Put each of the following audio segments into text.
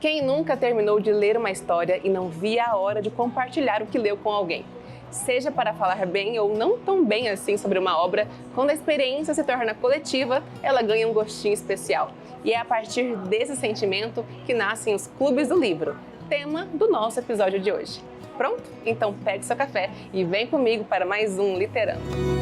Quem nunca terminou de ler uma história e não via a hora de compartilhar o que leu com alguém? Seja para falar bem ou não tão bem assim sobre uma obra, quando a experiência se torna coletiva, ela ganha um gostinho especial. E é a partir desse sentimento que nascem os clubes do livro, tema do nosso episódio de hoje. Pronto? Então pegue seu café e vem comigo para mais um Literando.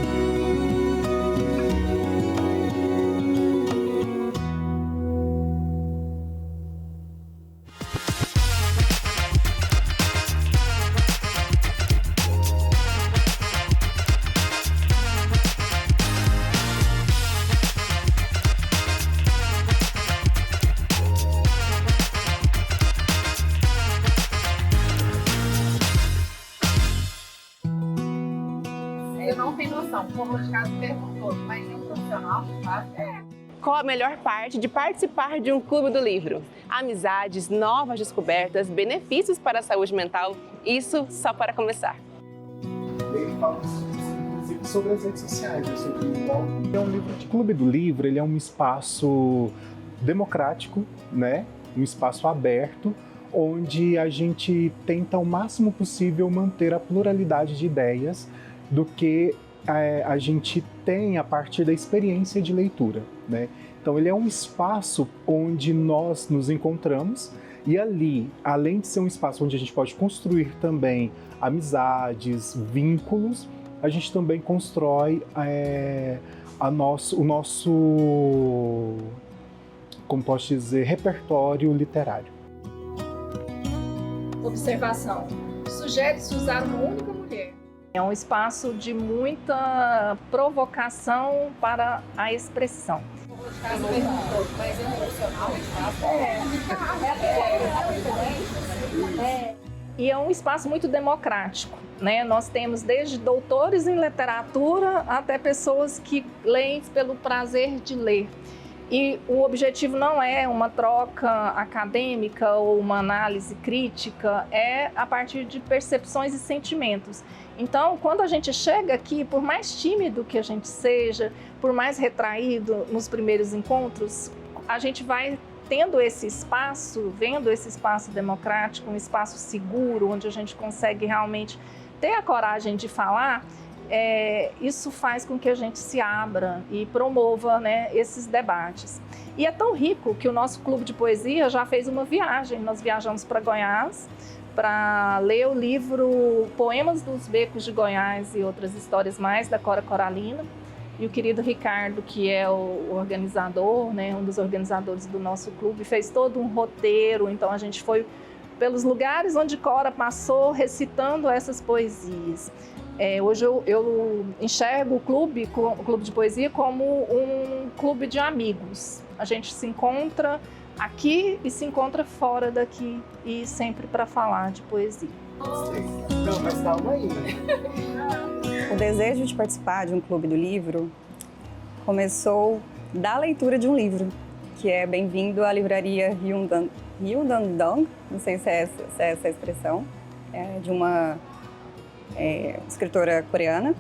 Eu não tenho noção, o povo de casa perguntou, mas um profissional faz? Qual a melhor parte de participar de um clube do livro? Amizades, novas descobertas, benefícios para a saúde mental, isso só para começar. Ele fala inclusive sobre as redes sociais, né? Sobre é um livro de clube do livro, ele é um espaço democrático, né? Um espaço aberto, onde a gente tenta o máximo possível manter a pluralidade de ideias do que a gente tem a partir da experiência de leitura, né? Então ele é um espaço onde nós nos encontramos e ali, além de ser um espaço onde a gente pode construir também amizades, vínculos, a gente também constrói o nosso, como posso dizer, repertório literário. Observação. Sugere-se usar uma única mulher. É um espaço de muita provocação para a expressão. O povo de casa perguntou, mas um profissional faz? E é um espaço muito democrático, né? Nós temos desde doutores em literatura até pessoas que leem pelo prazer de ler. E o objetivo não é uma troca acadêmica ou uma análise crítica, é a partir de percepções e sentimentos. Então, quando a gente chega aqui, por mais tímido que a gente seja, por mais retraído nos primeiros encontros, a gente vai tendo esse espaço, vendo esse espaço democrático, um espaço seguro, onde a gente consegue realmente ter a coragem de falar. Isso faz com que a gente se abra e promova, né, esses debates. E é tão rico que o nosso clube de poesia já fez uma viagem. Nós viajamos para Goiás para ler o livro Poemas dos Becos de Goiás e Outras Histórias Mais, da Cora Coralina. E o querido Ricardo, que é o organizador, né, um dos organizadores do nosso clube, fez todo um roteiro. Então a gente foi pelos lugares onde Cora passou recitando essas poesias. Hoje eu enxergo o clube de poesia como um clube de amigos. A gente se encontra aqui e se encontra fora daqui e sempre para falar de poesia. Não, mas calma aí. O desejo de participar de um clube do livro começou da leitura de um livro, que é Bem-vindo à livraria Ryundandong, não sei se é essa a expressão, de uma escritora coreana,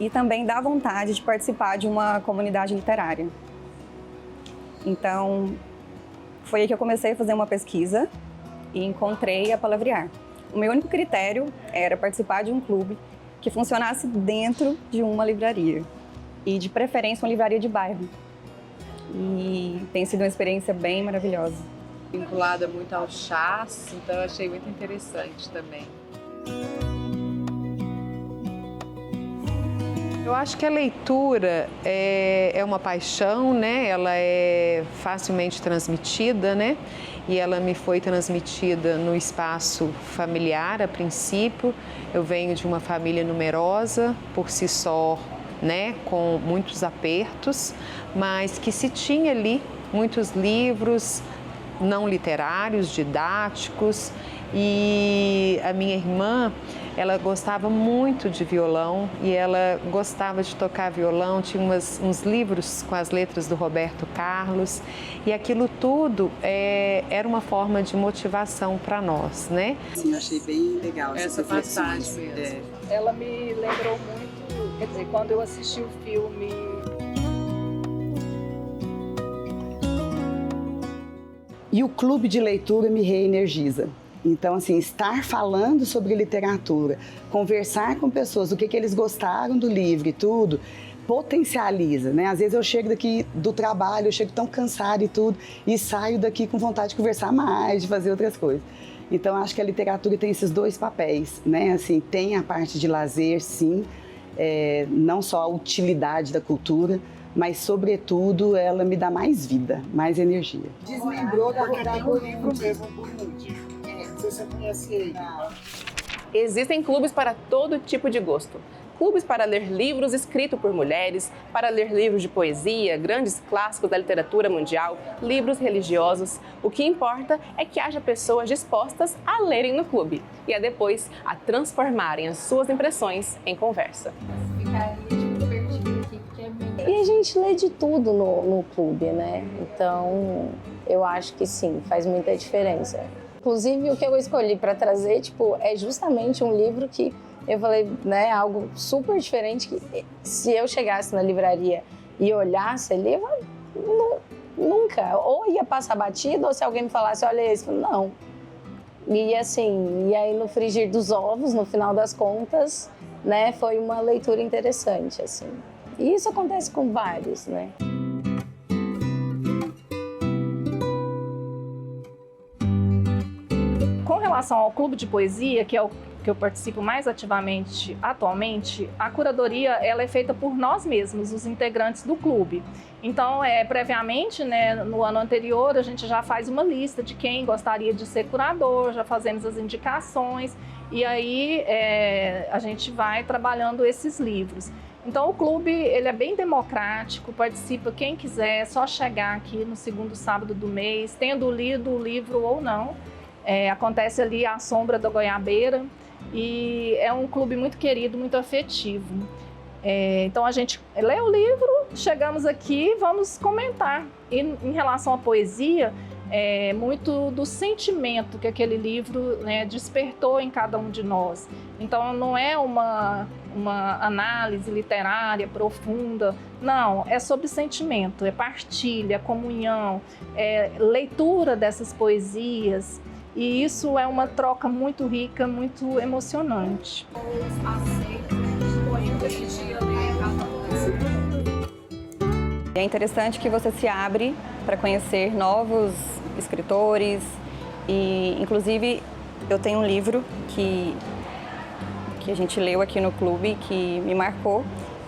e também dá vontade de participar de uma comunidade literária. Então, foi aí que eu comecei a fazer uma pesquisa e encontrei a Palavrear. O meu único critério era participar de um clube que funcionasse dentro de uma livraria, e de preferência uma livraria de bairro. E tem sido uma experiência bem maravilhosa. Vinculada muito ao chás, então eu achei muito interessante também. Eu acho que a leitura é uma paixão, né? Ela é facilmente transmitida, né? E ela me foi transmitida no espaço familiar a princípio. Eu venho de uma família numerosa, por si só, né? Com muitos apertos, mas que se tinha ali muitos livros não literários, didáticos. E a minha irmã, ela gostava muito de violão e ela gostava de tocar violão, tinha uns livros com as letras do Roberto Carlos, e aquilo tudo era uma forma de motivação para nós, né? Sim, achei bem legal essa passagem mesmo. Ela me lembrou muito, quer dizer, quando eu assisti o filme E o clube de leitura me reenergiza. Então, assim, estar falando sobre literatura, conversar com pessoas, o que eles gostaram do livro e tudo, potencializa, né? Às vezes eu chego daqui do trabalho, eu chego tão cansada e tudo, e saio daqui com vontade de conversar mais, de fazer outras coisas. Então, acho que a literatura tem esses dois papéis, né? Assim, tem a parte de lazer, sim, não só a utilidade da cultura, mas, sobretudo, ela me dá mais vida, mais energia. Desmembrou da o livro mesmo do Rude. Não sei se você conhece ele. Existem clubes para todo tipo de gosto. Clubes para ler livros escritos por mulheres, para ler livros de poesia, grandes clássicos da literatura mundial, livros religiosos. O que importa é que haja pessoas dispostas a lerem no clube e a depois a transformarem as suas impressões em conversa. E a gente lê de tudo no clube, né? Então, eu acho que sim, faz muita diferença. Inclusive, o que eu escolhi para trazer, é justamente um livro que eu falei, né, algo super diferente, que se eu chegasse na livraria e olhasse ali, eu nunca, ou ia passar batido, ou se alguém me falasse, olha esse, não. E assim, e aí no frigir dos ovos, no final das contas, né, foi uma leitura interessante, assim. E isso acontece com vários, né? Com relação ao clube de poesia, que é o que eu participo mais ativamente atualmente, a curadoria ela é feita por nós mesmos, os integrantes do clube. Então, previamente, né, no ano anterior, a gente já faz uma lista de quem gostaria de ser curador, já fazemos as indicações e aí a gente vai trabalhando esses livros. Então, o clube ele é bem democrático, participa quem quiser, é só chegar aqui no segundo sábado do mês, tendo lido o livro ou não. Acontece ali à sombra da Goiabeira e é um clube muito querido, muito afetivo. Então a gente lê o livro, chegamos aqui e vamos comentar. E em relação à poesia, muito do sentimento que aquele livro, né, despertou em cada um de nós. Então não é uma análise literária profunda, não, é sobre sentimento, é partilha, comunhão, leitura dessas poesias. E isso é uma troca muito rica, muito emocionante. É interessante que você se abre para conhecer novos escritores e, inclusive, eu tenho um livro que a gente leu aqui no clube que me marcou,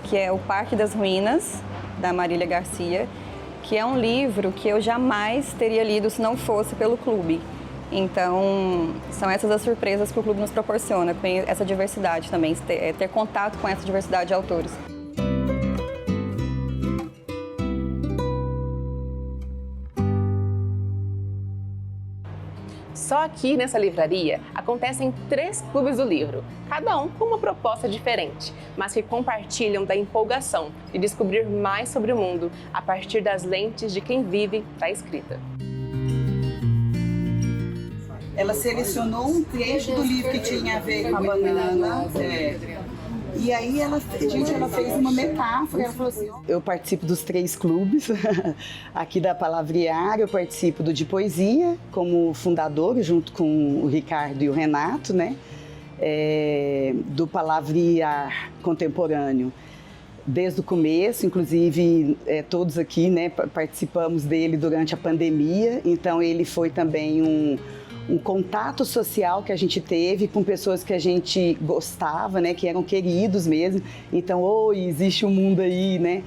que é O Parque das Ruínas, da Marília Garcia, que é um livro que eu jamais teria lido se não fosse pelo clube. Então, são essas as surpresas que o clube nos proporciona, com essa diversidade também, ter contato com essa diversidade de autores. Só aqui nessa livraria acontecem 3 clubes do livro, cada um com uma proposta diferente, mas que compartilham da empolgação de descobrir mais sobre o mundo a partir das lentes de quem vive da escrita. Ela selecionou um trecho do livro que tinha a ver com a banana. E aí ela fez uma metáfora. Ela falou assim: eu participo dos 3 clubes, aqui da Palavrear, eu participo do de poesia, como fundador, junto com o Ricardo e o Renato, né? Do Palavrear contemporâneo. Desde o começo, inclusive todos aqui, né, participamos dele durante a pandemia, então ele foi também um contato social que a gente teve com pessoas que a gente gostava, né, que eram queridos mesmo. Então, existe um mundo aí, né?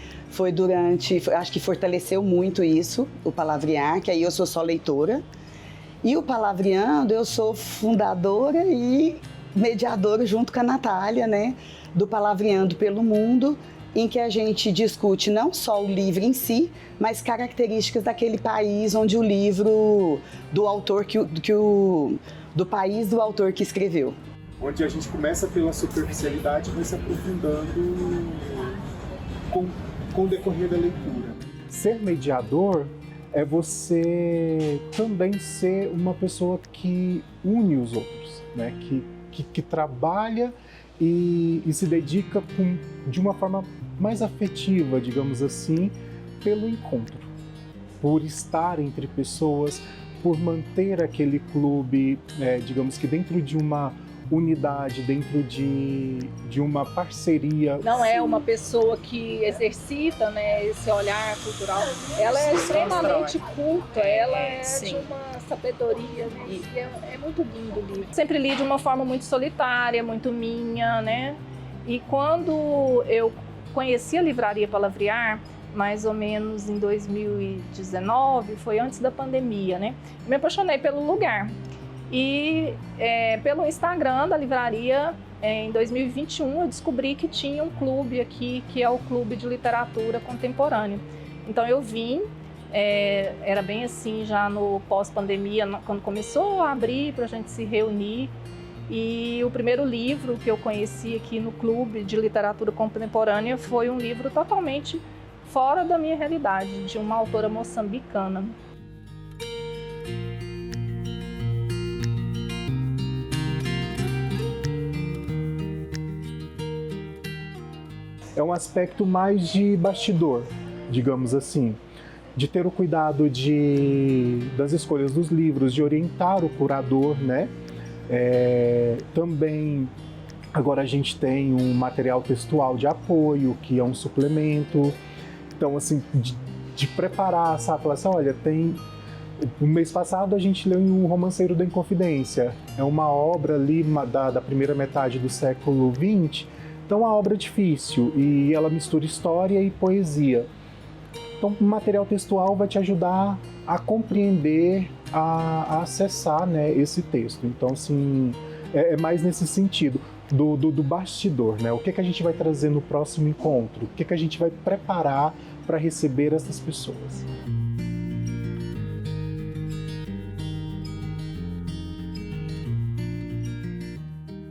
Acho que fortaleceu muito isso, o Palavrear, que aí eu sou só leitora. E o Palavreando, eu sou fundadora e mediadora junto com a Natália, né, do Palavreando pelo Mundo, em que a gente discute não só o livro em si, mas características daquele país onde o livro do autor do país do autor que escreveu. Onde a gente começa pela superficialidade e vai se aprofundando com o decorrer da leitura. Ser mediador é você também ser uma pessoa que une os outros, né? Que trabalha e se dedica de uma forma mais afetiva, digamos assim, pelo encontro, por estar entre pessoas, por manter aquele clube, digamos que dentro de uma unidade, dentro de uma parceria. Não é uma pessoa que exercita, né, esse olhar cultural. Ela é extremamente culta, ela é de uma sabedoria, né, e é muito lindo o livro. Sempre li de uma forma muito solitária, muito minha, né? E quando eu conheci a Livraria Palavrear, mais ou menos em 2019, foi antes da pandemia, né? Me apaixonei pelo lugar. E pelo Instagram da livraria, em 2021, eu descobri que tinha um clube aqui, que é o Clube de Literatura Contemporânea. Então eu vim, era bem assim, já no pós-pandemia, quando começou a abrir para a gente se reunir. E o primeiro livro que eu conheci aqui no Clube de Literatura Contemporânea foi um livro totalmente fora da minha realidade, de uma autora moçambicana. É um aspecto mais de bastidor, digamos assim, de ter o cuidado das escolhas dos livros, de orientar o curador, né? Também, agora a gente tem um material textual de apoio, que é um suplemento. Então, assim, de preparar, sabe? Falar assim, olha, no mês passado a gente leu O Romanceiro da Inconfidência. É uma obra ali da primeira metade do século XX. Então, é uma obra difícil e ela mistura história e poesia. Então, o material textual vai te ajudar a compreender, a acessar, né, esse texto. Então, assim, é mais nesse sentido do bastidor, né? O que a gente vai trazer no próximo encontro? O que a gente vai preparar para receber essas pessoas?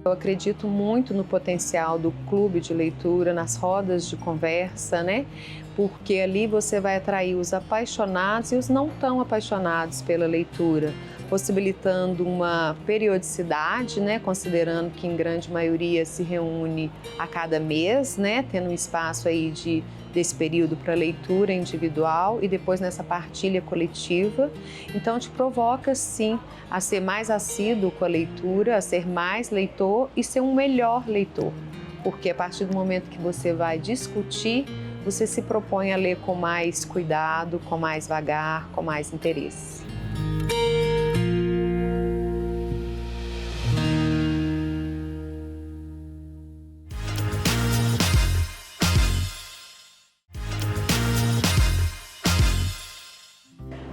Eu acredito muito no potencial do clube de leitura, nas rodas de conversa, né? Porque ali você vai atrair os apaixonados e os não tão apaixonados pela leitura, possibilitando uma periodicidade, né? Considerando que em grande maioria se reúne a cada mês, né? Tendo um espaço aí desse período para leitura individual e depois nessa partilha coletiva. Então te provoca sim a ser mais assíduo com a leitura, a ser mais leitor e ser um melhor leitor, porque a partir do momento que você vai discutir, você se propõe a ler com mais cuidado, com mais vagar, com mais interesse.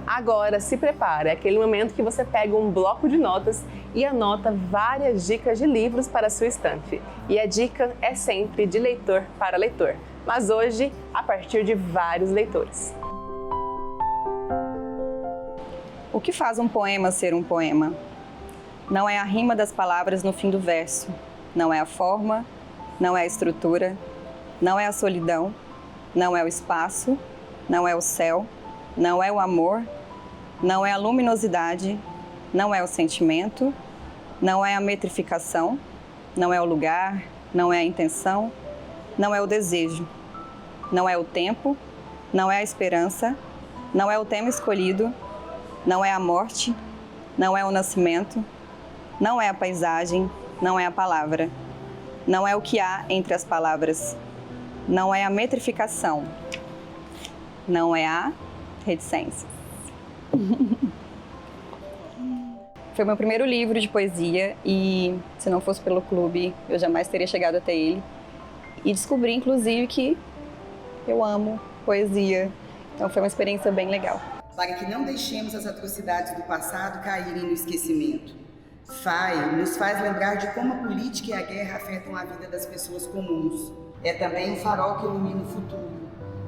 Agora, se prepara, é aquele momento que você pega um bloco de notas e anota várias dicas de livros para a sua estante. E a dica é sempre de leitor para leitor, mas hoje a partir de vários leitores. O que faz um poema ser um poema? Não é a rima das palavras no fim do verso, não é a forma, não é a estrutura, não é a solidão, não é o espaço, não é o céu, não é o amor, não é a luminosidade, não é o sentimento, não é a metrificação, não é o lugar, não é a intenção, não é o desejo, não é o tempo, não é a esperança, não é o tema escolhido, não é a morte, não é o nascimento, não é a paisagem, não é a palavra, não é o que há entre as palavras, não é a metrificação, não é a reticência. Foi meu primeiro livro de poesia e, se não fosse pelo clube, eu jamais teria chegado até ele. E descobri, inclusive, que eu amo poesia. Então foi uma experiência bem legal. Para que não deixemos as atrocidades do passado caírem no esquecimento. FAI nos faz lembrar de como a política e a guerra afetam a vida das pessoas comuns. É também um farol que ilumina o futuro.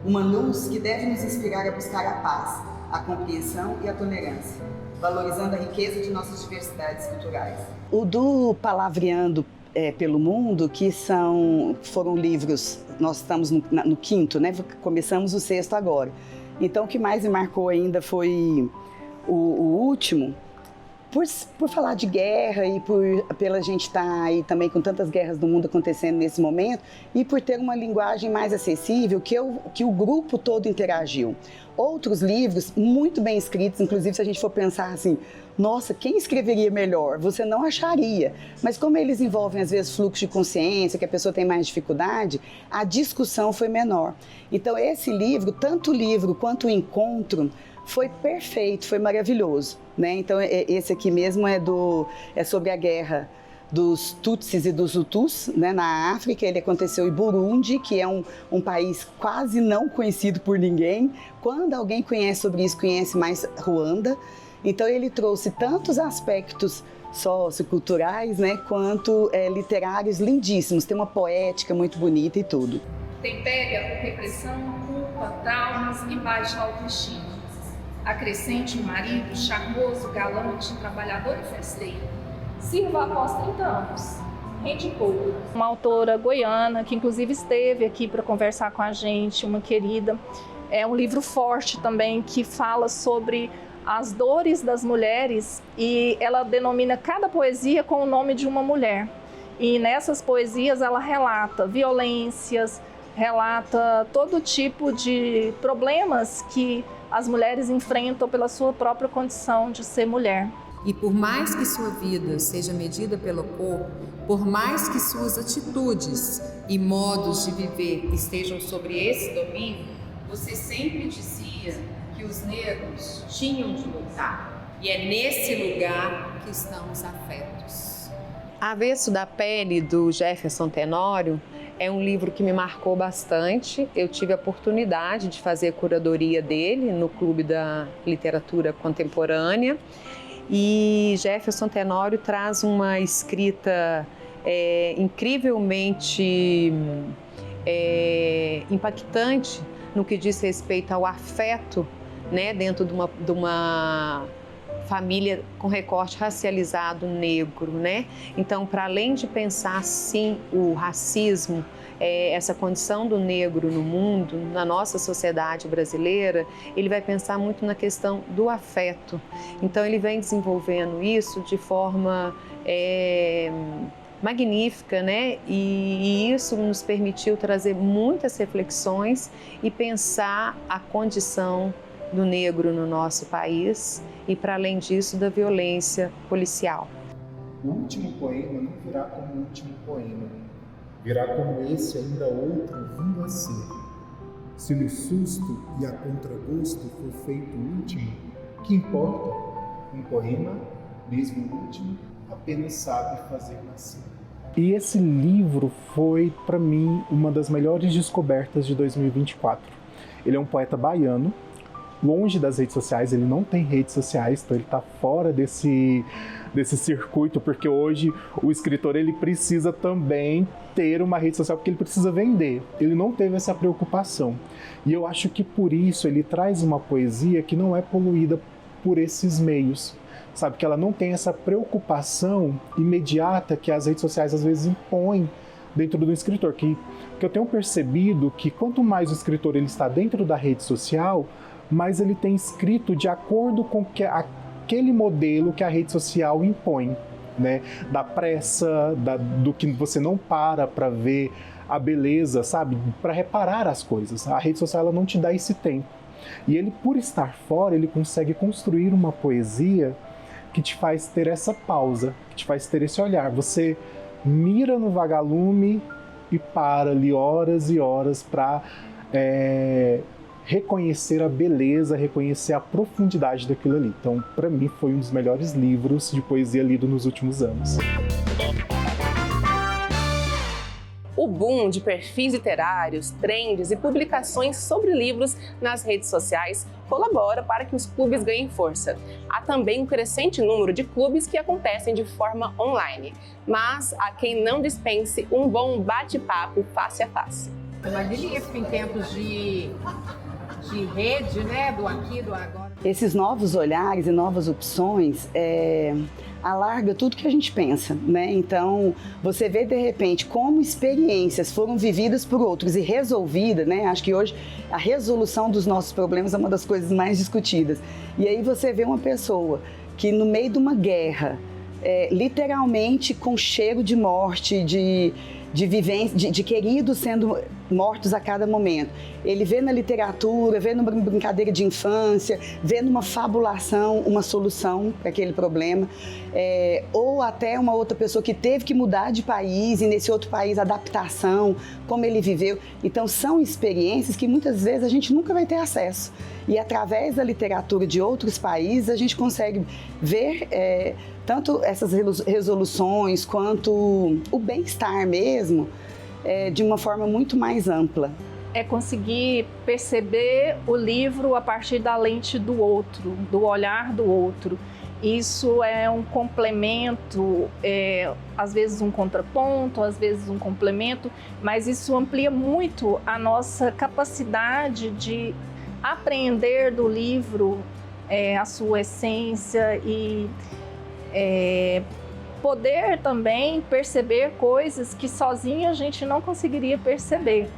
Uma luz que deve nos inspirar a buscar a paz, a compreensão e a tolerância, valorizando a riqueza de nossas diversidades culturais. O do Palavreando pelo Mundo, que foram livros, nós estamos no quinto, né? Começamos o sexto agora. Então, o que mais me marcou ainda foi o último, por falar de guerra e pela gente estar aí também com tantas guerras do mundo acontecendo nesse momento e por ter uma linguagem mais acessível que o grupo todo interagiu. Outros livros muito bem escritos, inclusive se a gente for pensar assim, nossa, quem escreveria melhor? Você não acharia. Mas como eles envolvem às vezes fluxo de consciência, que a pessoa tem mais dificuldade, a discussão foi menor. Então esse livro, tanto o livro quanto o encontro, foi perfeito, foi maravilhoso, né? Então esse aqui mesmo é sobre a guerra dos Tutsis e dos Hutus, né, na África. Ele aconteceu em Burundi, que é um país quase não conhecido por ninguém. Quando alguém conhece sobre isso, conhece mais Ruanda. Então ele trouxe tantos aspectos socioculturais, né, quanto literários lindíssimos. Tem uma poética muito bonita e tudo. Tempera repressão, culpa, traumas e baixa autoestima. Acrescente um marido charmoso, galante, trabalhador e festeiro. Sirva após 30 anos. Rende pouco. Uma autora goiana, que inclusive esteve aqui para conversar com a gente, uma querida. É um livro forte também, que fala sobre as dores das mulheres e ela denomina cada poesia com o nome de uma mulher. E nessas poesias ela relata violências, relata todo tipo de problemas que as mulheres enfrentam pela sua própria condição de ser mulher. E por mais que sua vida seja medida pelo corpo, por mais que suas atitudes e modos de viver estejam sobre esse domínio, você sempre dizia que os negros tinham de lutar. E é nesse lugar que estão os afetos. Avesso da Pele, do Jefferson Tenório, é um livro que me marcou bastante. Eu tive a oportunidade de fazer a curadoria dele no Clube da Literatura Contemporânea. E Jefferson Tenório traz uma escrita incrivelmente impactante no que diz respeito ao afeto, né, dentro de uma família com recorte racializado negro, né? Então, para além de pensar, sim, o racismo, essa condição do negro no mundo, na nossa sociedade brasileira, ele vai pensar muito na questão do afeto. Então, ele vem desenvolvendo isso de forma magnífica, né? E isso nos permitiu trazer muitas reflexões e pensar a condição do negro no nosso país e, para além disso, da violência policial. O último poema não virá como o último poema, virá como esse ainda outro vindo a ser. Se no susto e a contragosto for feito o último, que importa? Um poema, mesmo o último, apenas sabe fazer nascer. E esse livro foi, para mim, uma das melhores descobertas de 2024. Ele é um poeta baiano, longe das redes sociais, ele não tem redes sociais, então ele está fora desse circuito, porque hoje o escritor ele precisa também ter uma rede social, porque ele precisa vender. Ele não teve essa preocupação. E eu acho que por isso ele traz uma poesia que não é poluída por esses meios, sabe? Que ela não tem essa preocupação imediata que as redes sociais às vezes impõem dentro do escritor. Que eu tenho percebido que quanto mais o escritor ele está dentro da rede social, mas ele tem escrito de acordo com aquele modelo que a rede social impõe, né? Da pressa, do que você não para ver a beleza, sabe? Para reparar as coisas. A rede social ela não te dá esse tempo. E ele, por estar fora, ele consegue construir uma poesia que te faz ter essa pausa, que te faz ter esse olhar. Você mira no vagalume e para ali horas e horas para reconhecer a beleza, reconhecer a profundidade daquilo ali. Então, para mim, foi um dos melhores livros de poesia lido nos últimos anos. O boom de perfis literários, trends e publicações sobre livros nas redes sociais colabora para que os clubes ganhem força. Há também um crescente número de clubes que acontecem de forma online, mas há quem não dispense um bom bate-papo face a face. É magnífico em tempos de rede, né? Do aqui, do agora. Esses novos olhares e novas opções alarga tudo que a gente pensa, né? Então, você vê de repente como experiências foram vividas por outros e resolvidas, né? Acho que hoje a resolução dos nossos problemas é uma das coisas mais discutidas. E aí você vê uma pessoa que no meio de uma guerra, literalmente com cheiro de morte, de vivência, de queridos sendo mortos a cada momento. Ele vê na literatura, vê numa brincadeira de infância, vê numa fabulação uma solução para aquele problema, ou até uma outra pessoa que teve que mudar de país e nesse outro país adaptação, como ele viveu. Então são experiências que muitas vezes a gente nunca vai ter acesso. E através da literatura de outros países a gente consegue ver tanto essas resoluções quanto o bem-estar mesmo, de uma forma muito mais ampla. É conseguir perceber o livro a partir da lente do outro, do olhar do outro. Isso é um complemento, às vezes um contraponto, às vezes um complemento, mas isso amplia muito a nossa capacidade de apreender do livro a sua essência e poder também perceber coisas que sozinha a gente não conseguiria perceber.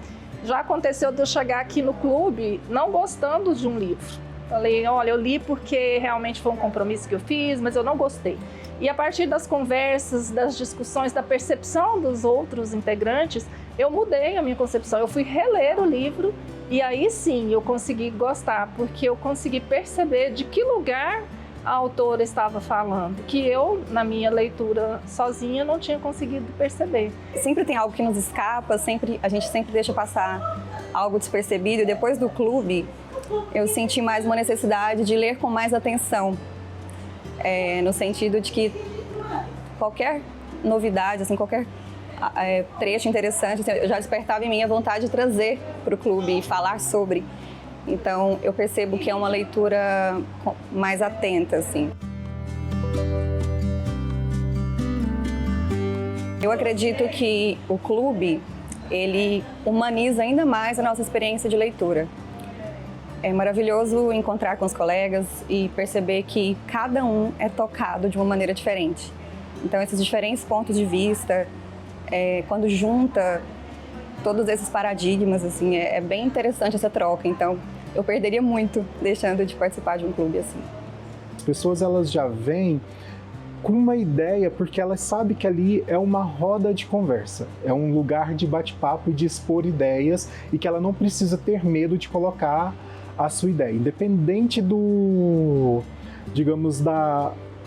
Já aconteceu de eu chegar aqui no clube não gostando de um livro. Falei, olha, eu li porque realmente foi um compromisso que eu fiz, mas eu não gostei. E a partir das conversas, das discussões, da percepção dos outros integrantes, eu mudei a minha concepção. Eu fui reler o livro e aí sim eu consegui gostar, porque eu consegui perceber de que lugar a autora estava falando, que eu, na minha leitura sozinha, não tinha conseguido perceber. Sempre tem algo que nos escapa, a gente sempre deixa passar algo despercebido. E depois do clube, eu senti mais uma necessidade de ler com mais atenção, no sentido de que qualquer novidade, assim, qualquer trecho interessante, assim, eu já despertava em mim a vontade de trazer para o clube e falar sobre. Então, eu percebo que é uma leitura mais atenta, assim. Eu acredito que o clube, ele humaniza ainda mais a nossa experiência de leitura. É maravilhoso encontrar com os colegas e perceber que cada um é tocado de uma maneira diferente. Então, esses diferentes pontos de vista, quando junta todos esses paradigmas, assim, é bem interessante essa troca. Então, eu perderia muito deixando de participar de um clube assim. As pessoas, elas já vêm com uma ideia, porque elas sabem que ali é uma roda de conversa, é um lugar de bate-papo e de expor ideias, e que ela não precisa ter medo de colocar a sua ideia, independente do, digamos,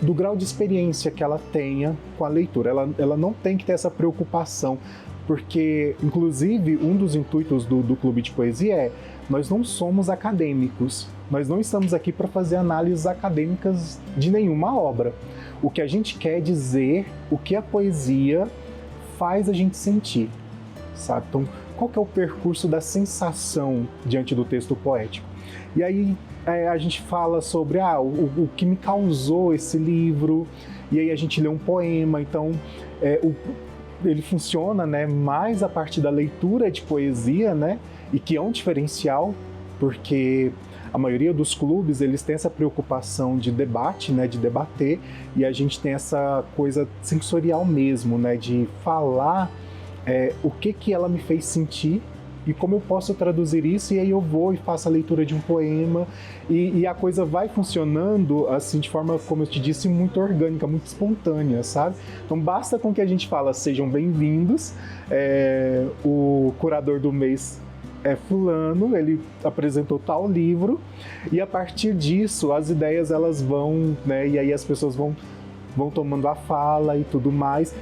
do grau de experiência que ela tenha com a leitura. Ela não tem que ter essa preocupação, porque, inclusive, um dos intuitos do Clube de Poesia nós não somos acadêmicos, nós não estamos aqui para fazer análises acadêmicas de nenhuma obra. O que a gente quer dizer, o que a poesia faz a gente sentir, sabe? Então, qual que é o percurso da sensação diante do texto poético? E aí a gente fala sobre o que me causou esse livro, e aí a gente lê um poema. Então, ele funciona, né, mais a partir da leitura de poesia, né, e que é um diferencial, porque a maioria dos clubes, eles têm essa preocupação de debate, né, de debater, e a gente tem essa coisa sensorial mesmo, né, de falar o que ela me fez sentir e como eu posso traduzir isso, e aí eu vou e faço a leitura de um poema, e a coisa vai funcionando assim de forma, como eu te disse, muito orgânica, muito espontânea, sabe? Então basta com que a gente fala, sejam bem-vindos, o curador do mês é fulano, ele apresentou tal livro, e a partir disso as ideias elas vão, né, e aí as pessoas vão tomando a fala e tudo mais.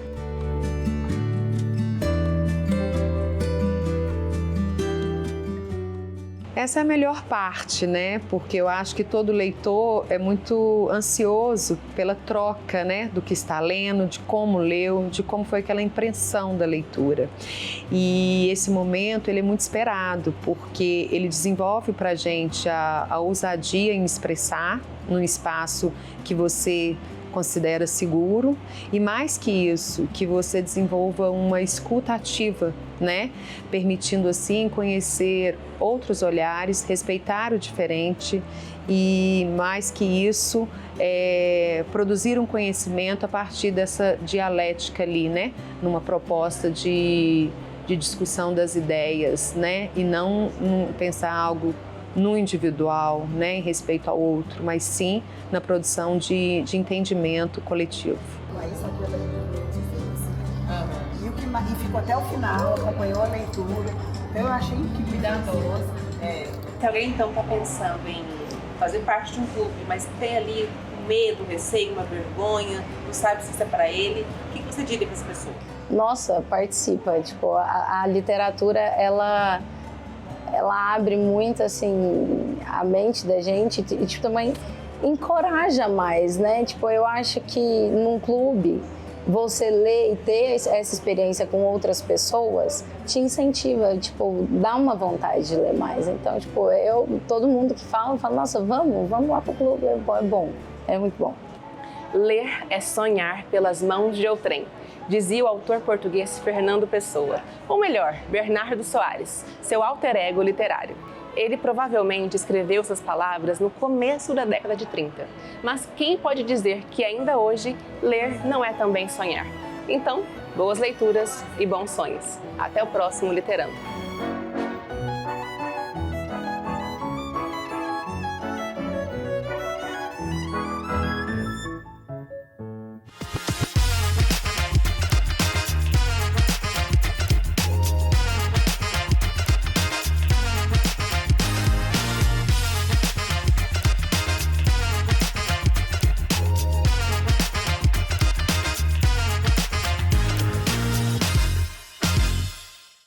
Essa é a melhor parte, né? Porque eu acho que todo leitor é muito ansioso pela troca, né? Do que está lendo, de como leu, de como foi aquela impressão da leitura. E esse momento, ele é muito esperado, porque ele desenvolve pra gente a ousadia em expressar num espaço que você considera seguro, e mais que isso, que você desenvolva uma escuta ativa, né? Permitindo assim conhecer outros olhares, respeitar o diferente e, mais que isso, produzir um conhecimento a partir dessa dialética ali, né? Numa proposta de discussão das ideias, né? E não pensar algo no individual, né, em respeito ao outro, mas sim na produção de entendimento coletivo. Isso aqui eu e ficou até o final, acompanhou a leitura, então eu achei que cuidadoso. Se alguém então está pensando em fazer parte de um clube, mas tem ali um medo, um receio, uma vergonha, não sabe se isso é para ele, o que você diria para essa pessoa? Nossa, participa. Tipo, a literatura, ela abre muito, assim, a mente da gente e, tipo, também encoraja mais, né? Tipo, eu acho que num clube, você ler e ter essa experiência com outras pessoas te incentiva, tipo, dá uma vontade de ler mais. Então, tipo, todo mundo que fala, nossa, vamos lá pro clube, é bom, é muito bom. Ler é sonhar pelas mãos de outrem, dizia o autor português Fernando Pessoa, ou melhor, Bernardo Soares, seu alter ego literário. Ele provavelmente escreveu essas palavras no começo da década de 30. Mas quem pode dizer que ainda hoje ler não é também sonhar? Então, boas leituras e bons sonhos. Até o próximo Literando.